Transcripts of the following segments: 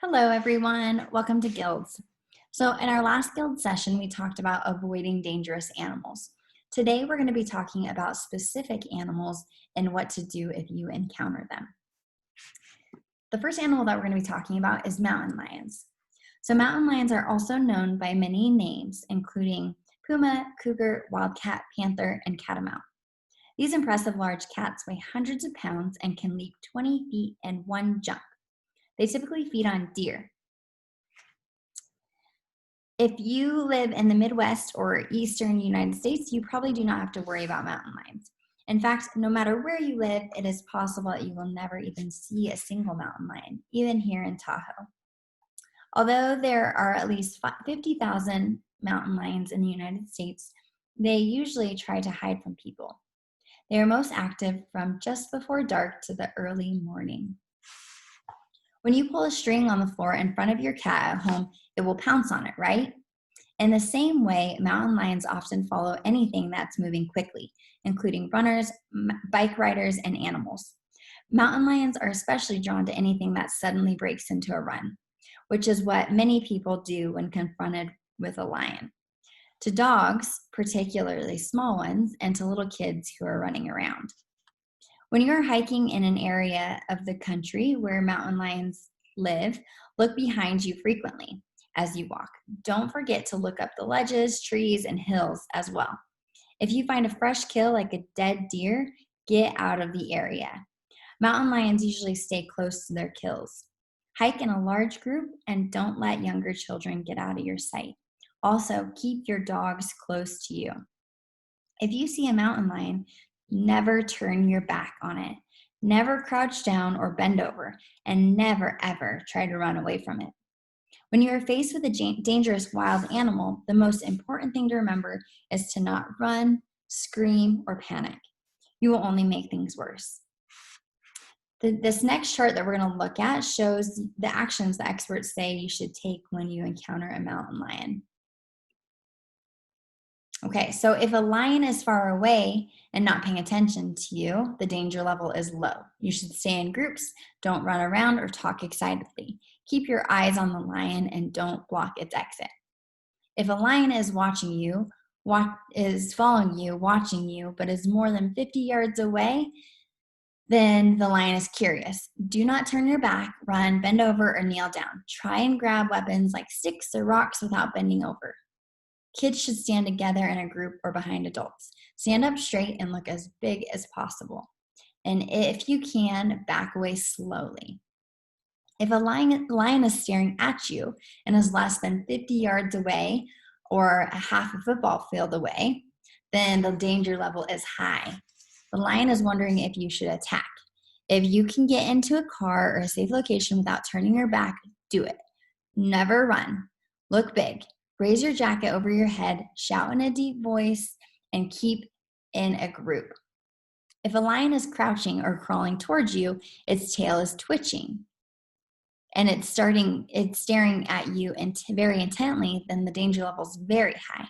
Hello, everyone. Welcome to Guilds. So, in our last Guild session, we talked about avoiding dangerous animals. Today, we're going to be talking about specific animals and what to do if you encounter them. The first animal that we're going to be talking about is mountain lions. So, mountain lions are also known by many names, including puma, cougar, wildcat, panther, and catamount. These impressive large cats weigh hundreds of pounds and can leap 20 feet in one jump. They typically feed on deer. If you live in the Midwest or Eastern United States, you probably do not have to worry about mountain lions. In fact, no matter where you live, it is possible that you will never even see a single mountain lion, even here in Tahoe. Although there are at least 50,000 mountain lions in the United States, they usually try to hide from people. They are most active from just before dark to the early morning. When you pull a string on the floor in front of your cat at home, it will pounce on it, right? In the same way, mountain lions often follow anything that's moving quickly, including runners, bike riders, and animals. Mountain lions are especially drawn to anything that suddenly breaks into a run, which is what many people do when confronted with a lion. To dogs, particularly small ones, and to little kids who are running around. When you're hiking in an area of the country where mountain lions live, look behind you frequently as you walk. Don't forget to look up the ledges, trees, and hills as well. If you find a fresh kill like a dead deer, get out of the area. Mountain lions usually stay close to their kills. Hike in a large group and don't let younger children get out of your sight. Also, keep your dogs close to you. If you see a mountain lion, never turn your back on it. Never crouch down or bend over, and never ever try to run away from it. When you are faced with a dangerous wild animal, the most important thing to remember is to not run, scream, or panic. You will only make things worse. This next chart that we're going to look at shows the actions the experts say you should take when you encounter a mountain lion. Okay, so if a lion is far away and not paying attention to you, the danger level is low. You should stay in groups, don't run around or talk excitedly. Keep your eyes on the lion and don't block its exit. If a lion is watching you, is following you, watching you, but is more than 50 yards away, then the lion is curious. Do not turn your back, run, bend over, or kneel down. Try and grab weapons like sticks or rocks without bending over. Kids should stand together in a group or behind adults. Stand up straight and look as big as possible. And if you can, back away slowly. If a lion is staring at you and is less than 50 yards away or a half a football field away, then the danger level is high. The lion is wondering if you should attack. If you can get into a car or a safe location without turning your back, do it. Never run. Look big. Raise your jacket over your head, shout in a deep voice, and keep in a group. If a lion is crouching or crawling towards you, its tail is twitching, and it's staring at you very intently, then the danger level is very high.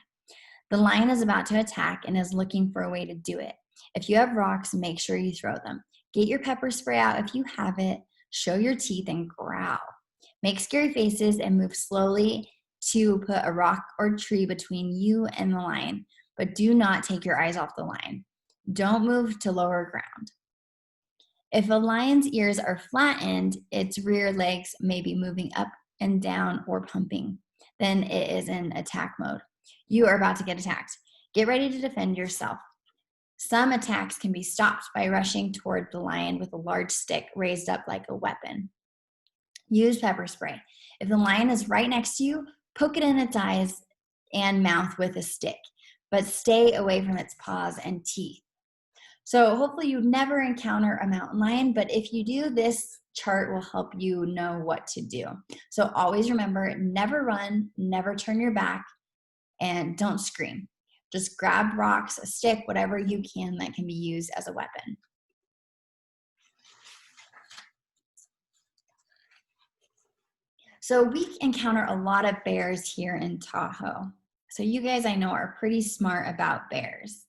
The lion is about to attack and is looking for a way to do it. If you have rocks, make sure you throw them. Get your pepper spray out if you have it. Show your teeth and growl. Make scary faces and move slowly to put a rock or tree between you and the lion, but do not take your eyes off the lion. Don't move to lower ground. If a lion's ears are flattened, its rear legs may be moving up and down or pumping. Then it is in attack mode. You are about to get attacked. Get ready to defend yourself. Some attacks can be stopped by rushing toward the lion with a large stick raised up like a weapon. Use pepper spray. If the lion is right next to you, poke it in its eyes and mouth with a stick, but stay away from its paws and teeth. So hopefully you never encounter a mountain lion, but if you do, this chart will help you know what to do. So always remember, never run, never turn your back, and don't scream. Just grab rocks, a stick, whatever you can that can be used as a weapon. So we encounter a lot of bears here in Tahoe. So you guys, I know, are pretty smart about bears.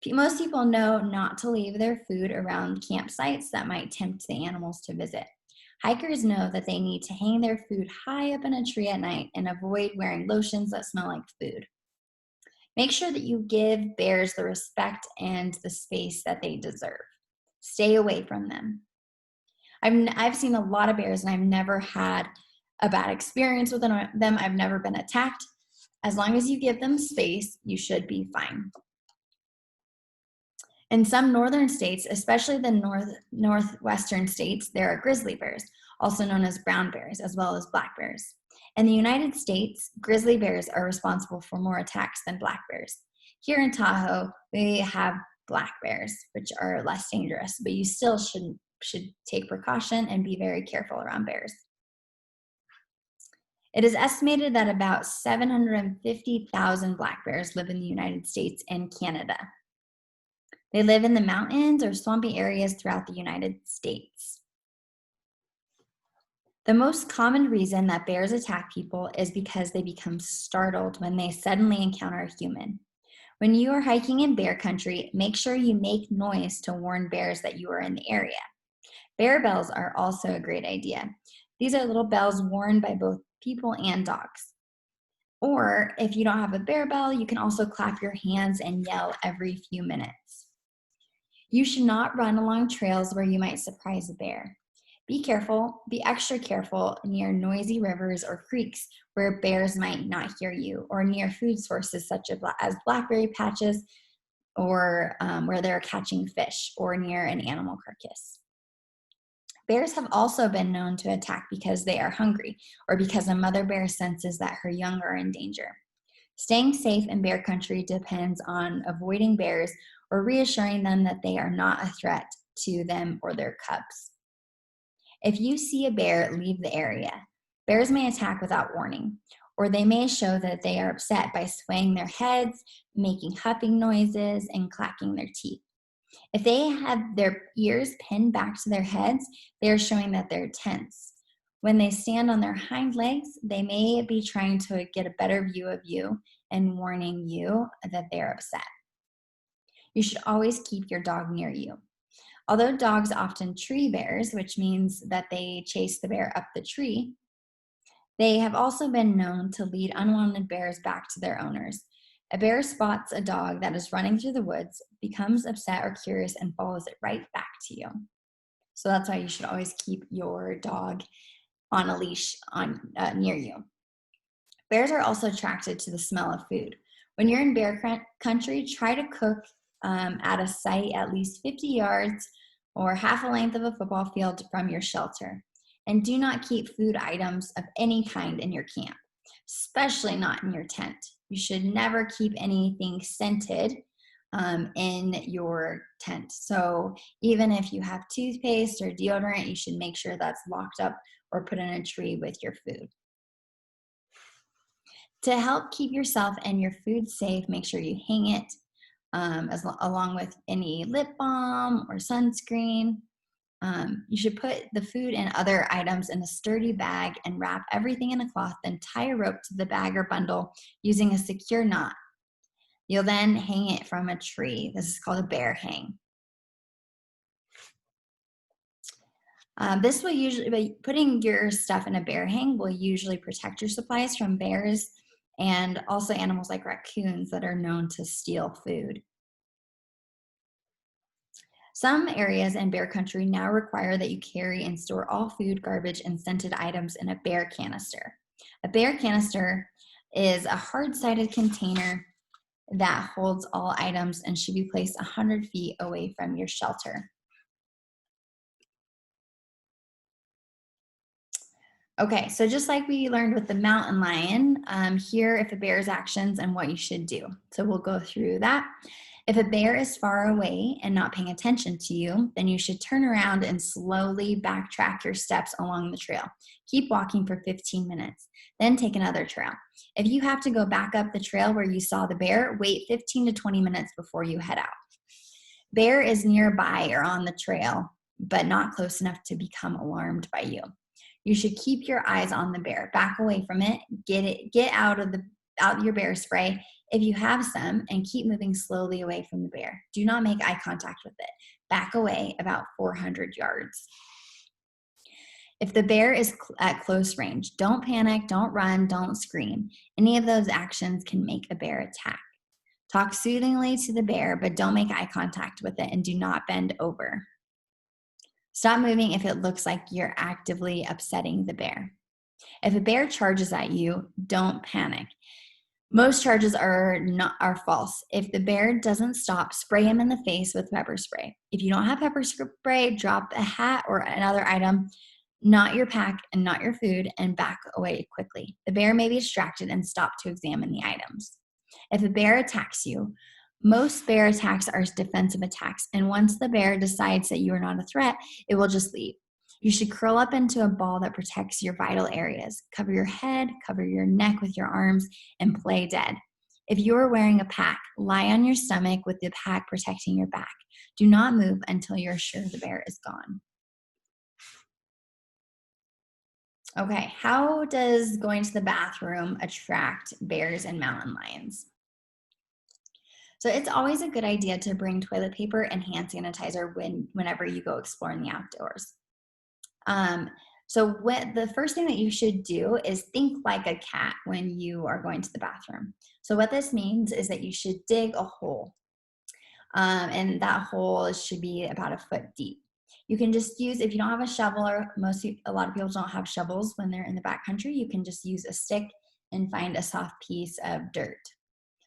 Most people know not to leave their food around campsites that might tempt the animals to visit. Hikers know that they need to hang their food high up in a tree at night and avoid wearing lotions that smell like food. Make sure that you give bears the respect and the space that they deserve. Stay away from them. I've seen a lot of bears and I've never had a bad experience with them. I've never been attacked. As long as you give them space, you should be fine. In some northern states, especially the northwestern states, there are grizzly bears, also known as brown bears, as well as black bears. In the United States, grizzly bears are responsible for more attacks than black bears. Here in Tahoe, we have black bears, which are less dangerous, but you still should take precaution and be very careful around bears. It is estimated that about 750,000 black bears live in the United States and Canada. They live in the mountains or swampy areas throughout the United States. The most common reason that bears attack people is because they become startled when they suddenly encounter a human. When you are hiking in bear country, make sure you make noise to warn bears that you are in the area. Bear bells are also a great idea. These are little bells worn by both people and dogs. Or if you don't have a bear bell, you can also clap your hands and yell every few minutes. You should not run along trails where you might surprise a bear. Be careful, be extra careful near noisy rivers or creeks where bears might not hear you, or near food sources such as blackberry patches, or where they're catching fish, or near an animal carcass. Bears have also been known to attack because they are hungry, or because a mother bear senses that her young are in danger. Staying safe in bear country depends on avoiding bears or reassuring them that they are not a threat to them or their cubs. If you see a bear leave the area, bears may attack without warning, or they may show that they are upset by swaying their heads, making huffing noises, and clacking their teeth. If they have their ears pinned back to their heads, they are showing that they're tense. When they stand on their hind legs, they may be trying to get a better view of you and warning you that they're upset. You should always keep your dog near you. Although dogs often tree bears, which means that they chase the bear up the tree, they have also been known to lead unwanted bears back to their owners. A bear spots a dog that is running through the woods, becomes upset or curious, and follows it right back to you. So that's why you should always keep your dog on a leash near you. Bears are also attracted to the smell of food. When you're in bear country, try to cook at a site at least 50 yards or half a length of a football field from your shelter. And do not keep food items of any kind in your camp, especially not in your tent. You should never keep anything scented in your tent. So even if you have toothpaste or deodorant, you should make sure that's locked up or put in a tree with your food. To help keep yourself and your food safe, make sure you hang it along with any lip balm or sunscreen. You should put the food and other items in a sturdy bag and wrap everything in a cloth, then tie a rope to the bag or bundle using a secure knot. You'll then hang it from a tree. This is called a bear hang. This will usually, putting your stuff in a bear hang will usually protect your supplies from bears and also animals like raccoons that are known to steal food. Some areas in bear country now require that you carry and store all food, garbage, and scented items in a bear canister. A bear canister is a hard-sided container that holds all items and should be placed 100 feet away from your shelter. Okay, so just like we learned with the mountain lion, here if a bear's actions and what you should do. So we'll go through that. If a bear is far away and not paying attention to you, then you should turn around and slowly backtrack your steps along the trail. Keep walking for 15 minutes, then take another trail. If you have to go back up the trail where you saw the bear, wait 15 to 20 minutes before you head out. Bear is nearby or on the trail, but not close enough to become alarmed by you. You should keep your eyes on the bear. Back away from it. Get out your bear spray if you have some, and keep moving slowly away from the bear. Do not make eye contact with it. Back away about 400 yards. If the bear is at close range, don't panic, don't run, don't scream. Any of those actions can make a bear attack. Talk soothingly to the bear, but don't make eye contact with it and do not bend over. Stop moving if it looks like you're actively upsetting the bear. If a bear charges at you, don't panic. Most charges are false. If the bear doesn't stop, spray him in the face with pepper spray. If you don't have pepper spray, drop a hat or another item, not your pack and not your food, and back away quickly. The bear may be distracted and stop to examine the items. If a bear attacks you, most bear attacks are defensive attacks, and once the bear decides that you are not a threat, it will just leave. You should curl up into a ball that protects your vital areas. Cover your head, cover your neck with your arms, and play dead. If you are wearing a pack, lie on your stomach with the pack protecting your back. Do not move until you're sure the bear is gone. Okay, how does going to the bathroom attract bears and mountain lions? So it's always a good idea to bring toilet paper and hand sanitizer whenever you go explore in the outdoors. So the first thing that you should do is think like a cat when you are going to the bathroom. So what this means is that you should dig a hole, and that hole should be about a foot deep. You can just use, if you don't have a shovel, or a lot of people don't have shovels when they're in the backcountry, you can just use a stick and find a soft piece of dirt.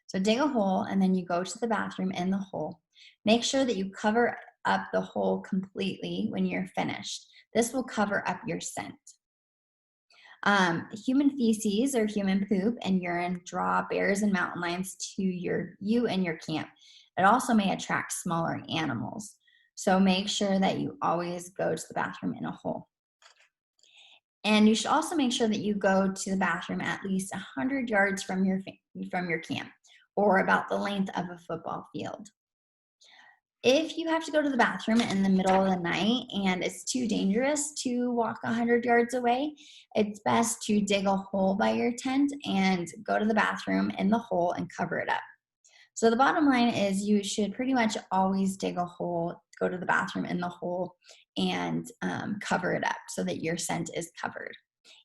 So dig a hole, and then you go to the bathroom in the hole. Make sure that you cover up the hole completely when you're finished. This will cover up your scent. Human feces or human poop and urine draw bears and mountain lions to you and your camp. It also may attract smaller animals. So make sure that you always go to the bathroom in a hole. And you should also make sure that you go to the bathroom at least 100 yards from your camp, or about the length of a football field. If you have to go to the bathroom in the middle of the night and it's too dangerous to walk 100 yards away, it's best to dig a hole by your tent and go to the bathroom in the hole and cover it up. So the bottom line is you should pretty much always dig a hole, go to the bathroom in the hole, and cover it up so that your scent is covered.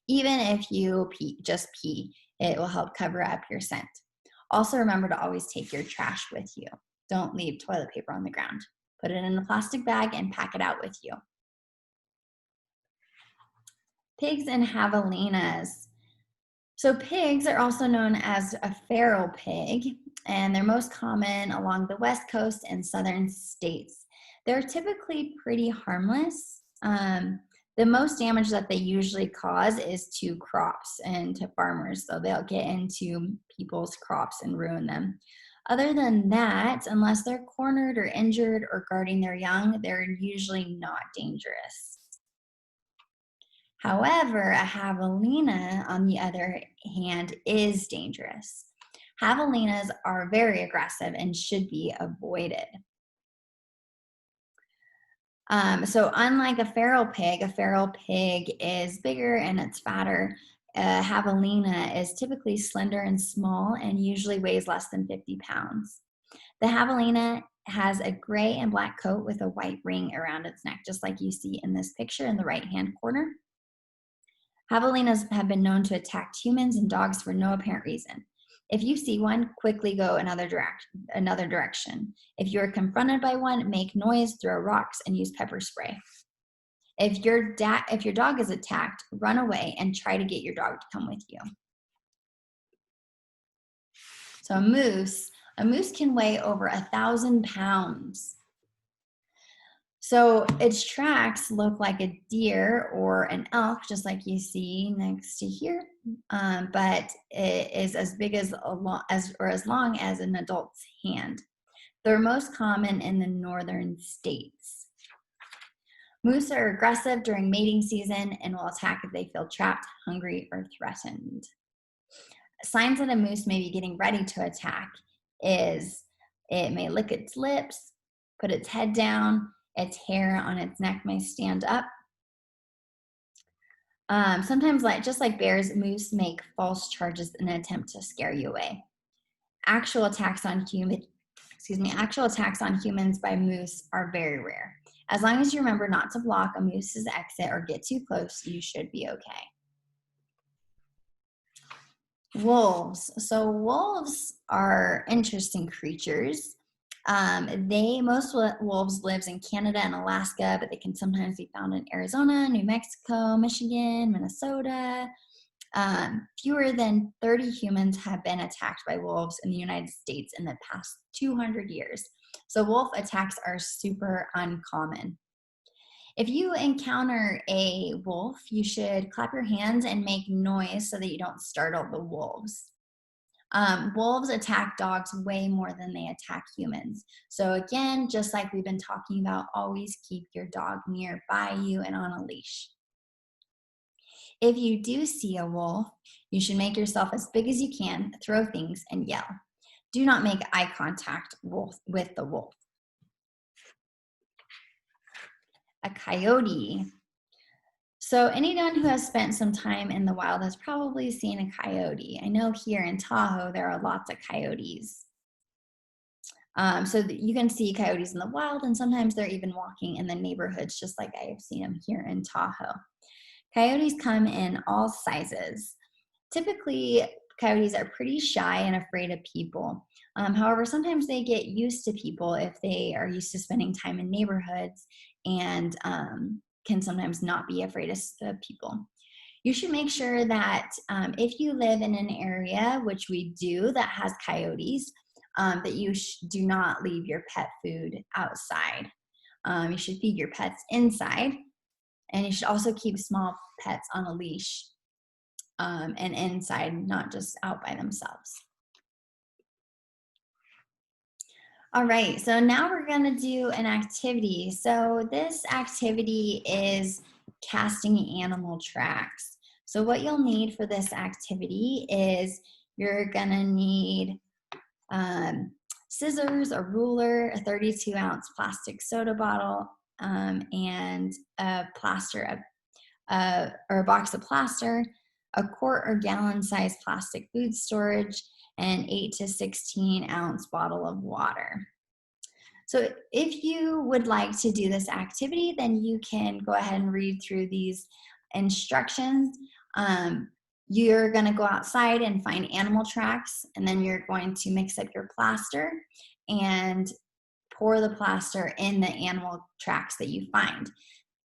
Even if you just pee, it will help cover up your scent. Also, remember to always take your trash with you. Don't leave toilet paper on the ground. Put it in a plastic bag and pack it out with you. Pigs and javelinas. So pigs are also known as a feral pig, and they're most common along the West Coast and southern states. They're typically pretty harmless. The most damage that they usually cause is to crops and to farmers. So they'll get into people's crops and ruin them. Other than that, unless they're cornered or injured or guarding their young, they're usually not dangerous. However, a javelina, on the other hand, is dangerous. Javelinas are very aggressive and should be avoided. So unlike a feral pig is bigger and it's fatter. A javelina is typically slender and small and usually weighs less than 50 pounds. The javelina has a gray and black coat with a white ring around its neck, just like you see in this picture in the right-hand corner. Javelinas have been known to attack humans and dogs for no apparent reason. If you see one, quickly go another direction. If you're confronted by one, make noise, throw rocks, and use pepper spray. If your dog is attacked, run away and try to get your dog to come with you. So a moose can weigh over 1,000 pounds. So its tracks look like a deer or an elk, just like you see next to here, but it is as big as long as an adult's hand. They're most common in the northern states. Moose are aggressive during mating season and will attack if they feel trapped, hungry, or threatened. Signs that a moose may be getting ready to attack is it may lick its lips, put its head down, its hair on its neck may stand up. Sometimes, just like bears, moose make false charges in an attempt to scare you away. Actual attacks on humans by moose are very rare. As long as you remember not to block a moose's exit or get too close, you should be okay. Wolves. So wolves are interesting creatures. Most wolves lives in Canada and Alaska, but they can sometimes be found in Arizona, New Mexico, Michigan, Minnesota. Fewer than 30 humans have been attacked by wolves in the United States in the past 200 years. So wolf attacks are super uncommon. If you encounter a wolf, you should clap your hands and make noise so that you don't startle the wolves. Wolves attack dogs way more than they attack humans. So again, just like we've been talking about, always keep your dog nearby you and on a leash. If you do see a wolf, you should make yourself as big as you can, throw things, and yell. Do not make eye contact with the wolf. A coyote. So anyone who has spent some time in the wild has probably seen a coyote. I know here in Tahoe, there are lots of coyotes. So you can see coyotes in the wild, and sometimes they're even walking in the neighborhoods, just like I have seen them here in Tahoe. Coyotes come in all sizes. Typically, coyotes are pretty shy and afraid of people. However, sometimes they get used to people if they are used to spending time in neighborhoods and can sometimes not be afraid of people. You should make sure that if you live in an area, which we do, that has coyotes, that you do not leave your pet food outside. You should feed your pets inside, and you should also keep small pets on a leash and inside, not just out by themselves. All right, so now we're gonna do an activity. So this activity is casting animal tracks. So what you'll need for this activity is you're gonna need scissors, a ruler, a 32-ounce plastic soda bottle, and a or a box of plaster, a quart or gallon size plastic food storage, and 8 to 16 ounce bottle of water. So if you would like to do this activity, then you can go ahead and read through these instructions. You're going to go outside and find animal tracks, and then you're going to mix up your plaster and pour the plaster in the animal tracks that you find.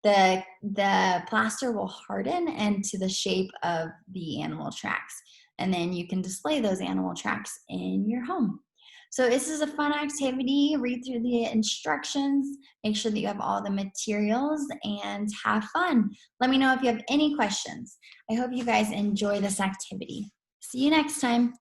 The plaster will harden into the shape of the animal tracks, and then you can display those animal tracks in your home. So this is a fun activity. Read through the instructions, make sure that you have all the materials, and have fun. Let me know if you have any questions. I hope you guys enjoy this activity. See you next time.